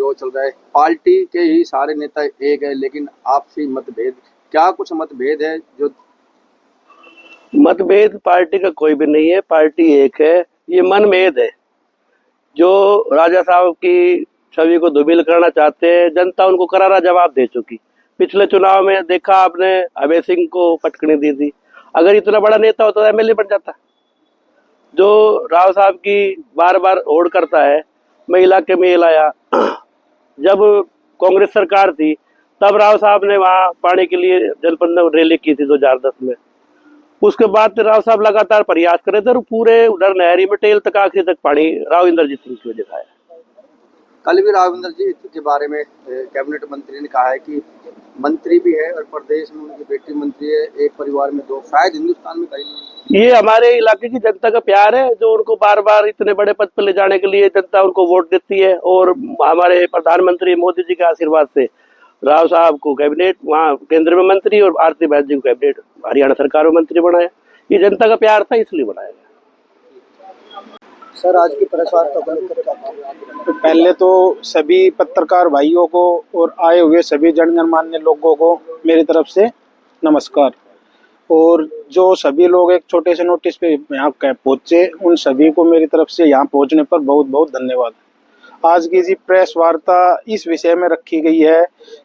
दौर चल रहा है, पार्टी के ही सारे नेता एक है लेकिन आपसी मतभेद, क्या कुछ मतभेद है जो? मतभेद पार्टी का कोई भी नहीं है, पार्टी एक है। ये मनभेद है जो राजा साहब की छवि को धूमिल करना चाहते हैं। जनता उनको करारा जवाब दे चुकी। पिछले चुनाव में देखा आपने, अभय सिंह को पटकनी दी थी। अगर इतना बड़ा नेता होता तो एमएलए बन जाता। जो राव साहब की बार बार होड़ करता है, मैं इलाके में ये लाया। जब कांग्रेस सरकार थी तब राव साहब ने वहाँ पानी के लिए जनपद में रैली की थी 2010 में। उसके बाद राव साहब लगातार प्रयास कर रहे थे और पूरे उधर नहरी में टेल तक आखिरी तक पानी राव इंद्रजीत सिंह की वजह से आया। कल भी राव इंद्रजीत के बारे में कैबिनेट मंत्री ने कहा है कि मंत्री भी है और प्रदेश में उनकी बेटी मंत्री है, एक परिवार में दो, शायद हिंदुस्तान में कहीं नहीं। ये हमारे इलाके की जनता का प्यार है जो उनको बार बार इतने बड़े पद पर ले जाने के लिए जनता उनको वोट देती है। और हमारे प्रधानमंत्री मोदी जी के आशीर्वाद से राव साहब को कैबिनेट, वहाँ केंद्र में मंत्री, और आरती बहन जी को कैबिनेट हरियाणा सरकार में मंत्री बनाया। ये जनता का प्यार था इसलिए बनाया गया। सर, आज की प्रेस वार्ता तो पहले तो सभी पत्रकार भाइयों को और आए हुए सभी जनगणमान्य लोगों को मेरी तरफ से नमस्कार। और जो सभी लोग एक छोटे से नोटिस पे यहाँ पहुँचे, उन सभी को मेरी तरफ से यहाँ पहुँचने पर बहुत बहुत धन्यवाद। आज की जी प्रेस वार्ता इस विषय में रखी गई है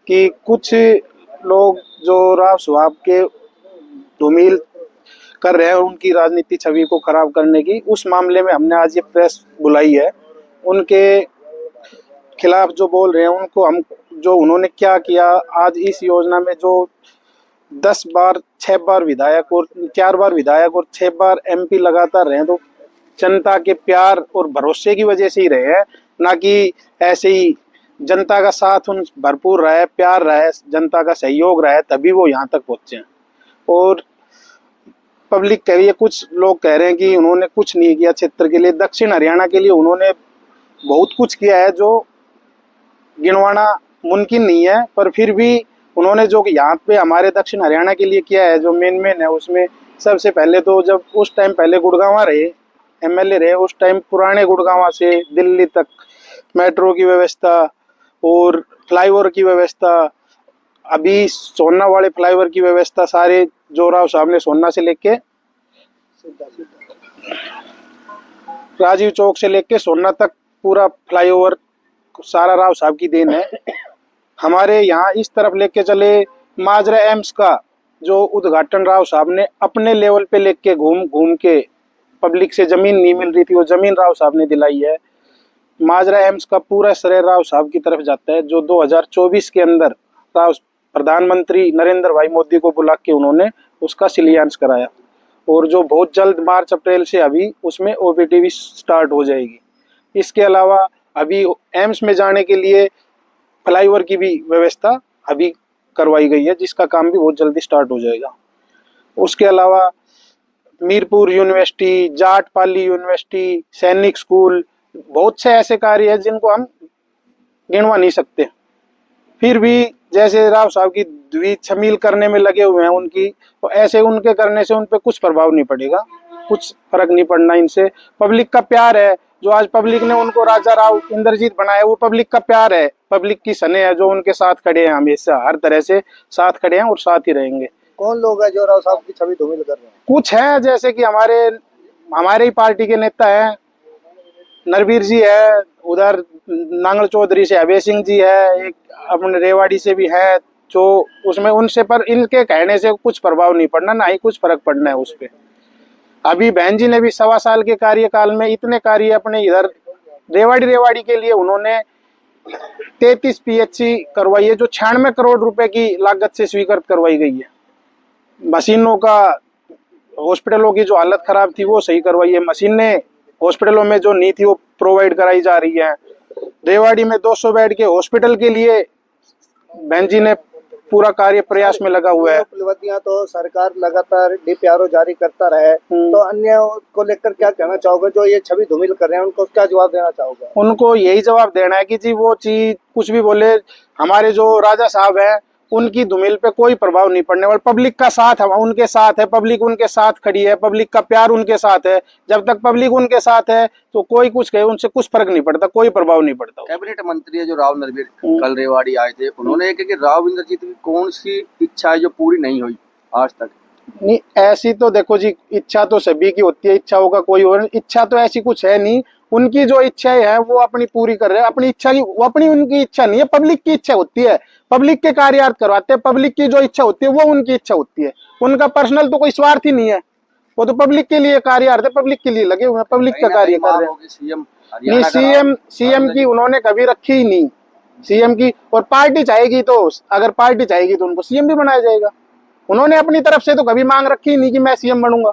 कि कुछ लोग जो राव साहब के धूमिल कर रहे हैं, उनकी राजनीतिक छवि को खराब करने की, उस मामले में हमने आज ये प्रेस बुलाई है। उनके खिलाफ जो बोल रहे हैं उनको हम, जो उन्होंने क्या किया आज इस योजना में, जो 10 बार 6 बार विधायक और 4 बार विधायक और 6 बार एमपी लगातार रहे, तो जनता के प्यार और भरोसे की वजह से ही रहे हैं, ना कि ऐसे ही जनता का साथ उन भरपूर रहा है, प्यार रहा है, जनता का सहयोग रहा है, तभी वो यहाँ तक पहुँचे हैं। और पब्लिक कह रही है, कुछ लोग कह रहे हैं कि उन्होंने कुछ नहीं किया क्षेत्र के लिए, दक्षिण हरियाणा के लिए उन्होंने बहुत कुछ किया है जो गिनवाना मुमकिन नहीं है। पर फिर भी उन्होंने जो यहाँ पे हमारे दक्षिण हरियाणा के लिए किया है, जो मेन है, उसमें सबसे पहले तो जब उस टाइम पहले गुड़गांव रहे एमएलए रहे, उस टाइम पुराने गुड़गांव से दिल्ली तक मेट्रो की व्यवस्था और फ्लाईओवर की व्यवस्था, अभी सोना वाले फ्लाईओवर की व्यवस्था, सारे जो राव साहब ने सोना से लेके राजीव चौक से लेके सोना तक पूरा फ्लाईओवर सारा राव साहब की देन है। हमारे यहाँ इस तरफ लेके चले माजरा एम्स का जो उद्घाटन राव साहब ने अपने लेवल पे लेके घूम के, पब्लिक से जमीन नहीं मिल रही थी, वो जमीन राव साहब ने दिलाई है। माजरा एम्स का पूरा श्रेय राव साहब की तरफ जाता है, जो 2024 के अंदर राव प्रधानमंत्री नरेंद्र भाई मोदी को बुला के उन्होंने उसका शिलान्यास कराया। और जो बहुत जल्द मार्च अप्रैल से अभी उसमें ओपीडी भी स्टार्ट हो जाएगी। इसके अलावा अभी एम्स में जाने के लिए फ्लाईओवर की भी व्यवस्था अभी करवाई गई है, जिसका काम भी बहुत जल्दी स्टार्ट हो जाएगा। उसके अलावा मीरपुर यूनिवर्सिटी, जाटपाली यूनिवर्सिटी, सैनिक स्कूल, बहुत से ऐसे कार्य हैं जिनको हम गिनवा नहीं सकते। फिर भी जैसे राव साहब की द्वित शमील करने में लगे हुए हैं उनकी, तो ऐसे उनके करने से उन पे कुछ प्रभाव नहीं पड़ेगा, कुछ फर्क नहीं पड़ना इनसे। पब्लिक का प्यार है, जो आज पब्लिक ने उनको राजा राव इंद्रजीत बनाया, वो पब्लिक का प्यार है, पब्लिक की सने है, जो उनके साथ खड़े हैं, हमेशा हर तरह से साथ खड़े हैं और साथ ही रहेंगे। कौन लोग हैं जो राव साहब की छवि धूमिल कर रहे हैं? कुछ है जैसे कि हमारे ही पार्टी के नेता है, नरवीर जी है, उधर नांगल चौधरी से अभय सिंह जी है, एक अपने रेवाड़ी से भी है, जो उसमें उनसे, पर इनके कहने से कुछ प्रभाव नहीं पड़ना, ना ही कुछ फर्क पड़ना है उस पर। अभी बहन जी ने भी 1.25 साल के कार्यकाल में इतने कार्य अपने इधर रेवाड़ी के लिए उन्होंने 33 पीएचसी करवाई है, जो 96 करोड़ रुपए की लागत से स्वीकृत करवाई गई है। मशीनों का, हॉस्पिटलों की जो हालत खराब थी वो सही करवाई है, मशीनें हॉस्पिटलों में जो नहीं थी वो प्रोवाइड कराई जा रही है। रेवाड़ी में 200 बेड के हॉस्पिटल के लिए बहन जी ने पूरा कार्य प्रयास में लगा हुआ है। उपलब्धियां तो सरकार लगातार डीपीआरओ जारी करता रहे, तो अन्य को लेकर क्या कहना चाहोगे जो ये छवि धूमिल कर रहे हैं, उनको क्या जवाब देना चाहोगे? उनको यही जवाब देना है कि जी वो चीज कुछ भी बोले, हमारे जो राजा साहब हैं उनकी धुमिल पे कोई प्रभाव नहीं पड़ने वाला। पब्लिक का साथ है, उनके साथ है, पब्लिक उनके साथ खड़ी है, पब्लिक का प्यार उनके साथ है। जब तक पब्लिक उनके साथ है तो कोई कुछ कहे उनसे कुछ फर्क नहीं पड़ता, कोई प्रभाव नहीं पड़ता। कैबिनेट मंत्री है जो राव नरवीर कल रेवाड़ी आए थे, उन्होंने एक कि राव इंद्रजीत की कौन सी इच्छा है जो पूरी नहीं हुई आज तक? नहीं, ऐसी तो देखो जी, इच्छा तो सभी की होती है, इच्छाओं का कोई और इच्छा तो ऐसी कुछ है नहीं। उनकी जो इच्छाएं हैं वो अपनी पूरी कर रहे हैं। अपनी इच्छा की वो अपनी उनकी इच्छा नहीं है, पब्लिक की इच्छा होती है। पब्लिक के कार्यार्थ करवाते हैं, पब्लिक की जो इच्छा होती है वो उनकी इच्छा होती है। उनका पर्सनल तो कोई स्वार्थ ही नहीं है, वो तो पब्लिक के लिए कार्यार्थ है, पब्लिक के लिए लगे हुए हैं, पब्लिक का कार्य कर रहे हैं। सीएम नहीं, सीएम की उन्होंने कभी रखी ही नहीं, सीएम की। और पार्टी चाहेगी तो, अगर पार्टी चाहेगी तो उनको सीएम भी बनाया जाएगा। उन्होंने अपनी तरफ से तो कभी मांग रखी ही नहीं कि मैं सीएम बनूंगा।